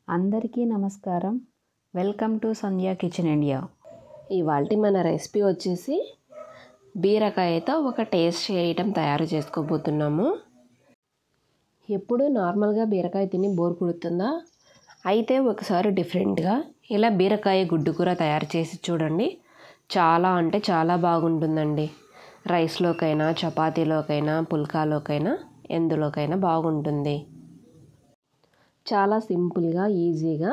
అందరికీ నమస్కారం. Welcome to Sandhya kitchen India. ఇవాల్టి మన రెసిపీ వచ్చేసి బీరకాయతో ఒక టేస్టీ ఐటెం తయారు చేసుకోబోతున్నాము. ఎప్పుడు నార్మల్గా బీరకాయ తిని బోర్ కొడుతుందా? అయితే ఒకసారి డిఫరెంట్గా ఇలా బీరకాయ గుడ్డు కూర తయారు చేసి చూడండి. చాలా అంటే చాలా బాగుంటుందండి. రైస్లోకైనా, చపాతీలోకైనా, పుల్కాలోకైనా, ఎందులోకైనా బాగుంటుంది. చాలా సింపుల్గా, ఈజీగా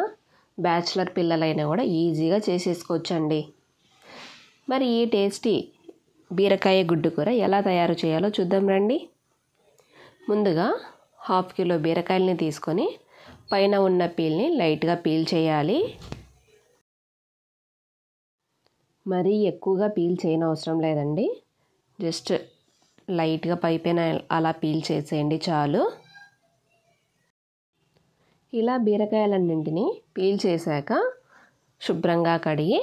బ్యాచిలర్ పిల్లలైనా కూడా ఈజీగా చేసేసుకోవచ్చండి. మరి ఈ టేస్టీ బీరకాయ గుడ్డు కూర ఎలా తయారు చేయాలో చూద్దాం రండి. ముందుగా 1/2 కిలో బీరకాయలని తీసుకొని పైన ఉన్న పీల్ని లైట్గా పీల్ చేయాలి. మరీ ఎక్కువగా పీల్ చేయనవసరం లేదండి. జస్ట్ లైట్గా పైపైన అలా పీల్ చేసేయండి చాలు. ఇలా బీరకాయలన్నింటినీ పీల్ చేశాక శుభ్రంగా కడిగి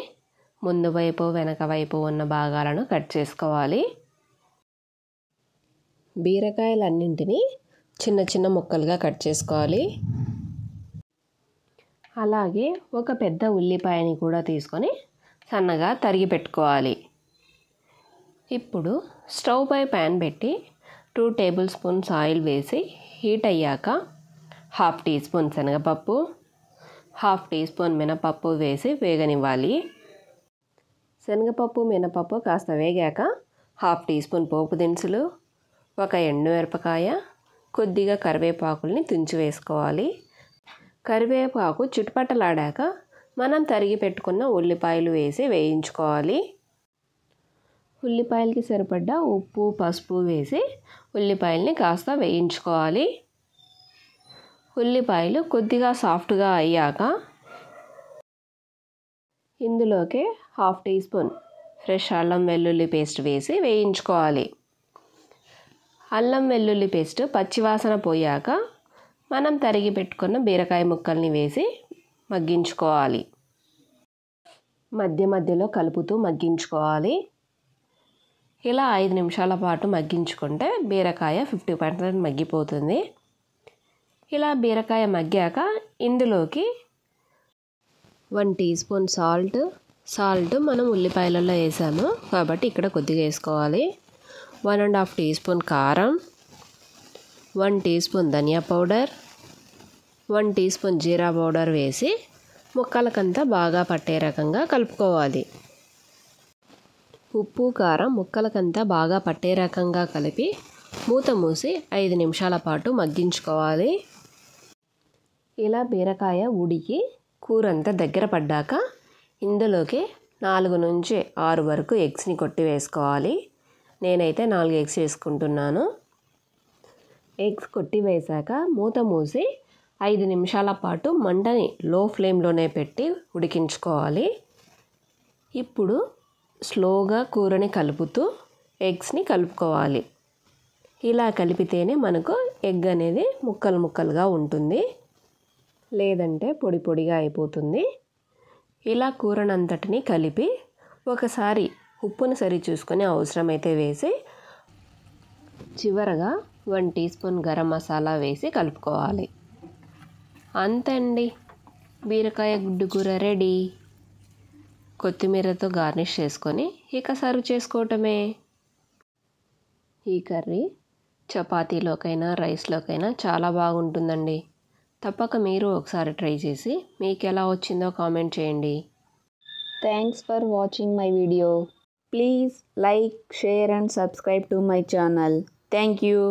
ముందు వైపు వెనక వైపు ఉన్న భాగాలను కట్ చేసుకోవాలి. బీరకాయలన్నింటినీ చిన్న చిన్న ముక్కలుగా కట్ చేసుకోవాలి. అలాగే ఒక పెద్ద ఉల్లిపాయని కూడా తీసుకొని సన్నగా తరిగి పెట్టుకోవాలి. ఇప్పుడు స్టవ్ పై ప్యాన్ పెట్టి 2 టేబుల్ స్పూన్స్ ఆయిల్ వేసి హీట్ అయ్యాక 1/2 టీ స్పూన్ శనగపప్పు, 1/2 టీ స్పూన్ మినపప్పు వేసి వేగనివ్వాలి. శనగపప్పు, మినపప్పు కాస్త వేగాక 1/2 టీ స్పూన్ పోపు దినుసులు, ఒక ఎండుమిరపకాయ, కొద్దిగా కరివేపాకుల్ని తుంచి వేసుకోవాలి. కరివేపాకు చిటపటలాడాక మనం తరిగి పెట్టుకున్న ఉల్లిపాయలు వేసి వేయించుకోవాలి. ఉల్లిపాయలకి సరిపడ్డ ఉప్పు, పసుపు వేసి ఉల్లిపాయల్ని కాస్త వేయించుకోవాలి. ఉల్లిపాయలు కొద్దిగా సాఫ్ట్గా అయ్యాక ఇందులోకి 1/2 టీ స్పూన్ ఫ్రెష్ అల్లం వెల్లుల్లి పేస్ట్ వేసి వేయించుకోవాలి. అల్లం వెల్లుల్లి పేస్ట్ పచ్చివాసన పోయాక మనం తరిగి పెట్టుకున్న బీరకాయ ముక్కల్ని వేసి మగ్గించుకోవాలి. మధ్య మధ్యలో కలుపుతూ మగ్గించుకోవాలి. ఇలా 5 నిమిషాల పాటు మగ్గించుకుంటే బీరకాయ 50% మగ్గిపోతుంది. ఇలా బీరకాయ మగ్గాక ఇందులోకి 1 టీ స్పూన్ సాల్ట్ మనం ఉల్లిపాయలలో వేసాము కాబట్టి ఇక్కడ కొద్దిగా వేసుకోవాలి. 1.5 టీ స్పూన్ కారం, 1 టీ స్పూన్ ధనియా పౌడర్, 1 టీ స్పూన్ జీరా పౌడర్ వేసి ముక్కలకంతా బాగా పట్టే రకంగా కలుపుకోవాలి. ఉప్పు, కారం ముక్కలకంతా బాగా పట్టే రకంగా కలిపి మూత మూసి 5 నిమిషాల పాటు మగ్గించుకోవాలి. ఇలా బీరకాయ ఉడికి కూరంతా దగ్గర పడ్డాక ఇందులోకి 4 నుంచి 6 వరకు ఎగ్స్ని కొట్టి వేసుకోవాలి. నేనైతే 4 ఎగ్స్ వేసుకుంటున్నాను. ఎగ్స్ కొట్టి వేశాక మూత మూసి 5 నిమిషాల పాటు మంటని లో ఫ్లేమ్లోనే పెట్టి ఉడికించుకోవాలి. ఇప్పుడు స్లోగా కూరని కలుపుతూ ఎగ్స్ని కలుపుకోవాలి. ఇలా కలిపితేనే మనకు ఎగ్ అనేది ముక్కలు ముక్కలుగా ఉంటుంది, లేదంటే పొడి పొడిగా అయిపోతుంది. ఇలా కూరనంతటిని కలిపి ఒకసారి ఉప్పును సరి చూసుకొని అవసరమైతే వేసి చివరగా 1 టీ స్పూన్ గరం మసాలా వేసి కలుపుకోవాలి. అంతే అండి, బీరకాయ గుడ్డు కూర రెడీ. కొత్తిమీరతో గార్నిష్ చేసుకొని ఇక సర్వ్ చేసుకోవటమే. ఈ కర్రీ చపాతీలోకైనా, రైస్లోకైనా చాలా బాగుంటుందండి. తప్పక మీరు ఒకసారి ట్రై చేసి మీకు ఎలా వచ్చిందో కామెంట్ చేయండి. Thanks for watching my video. Please like, share and subscribe to my channel. Thank you.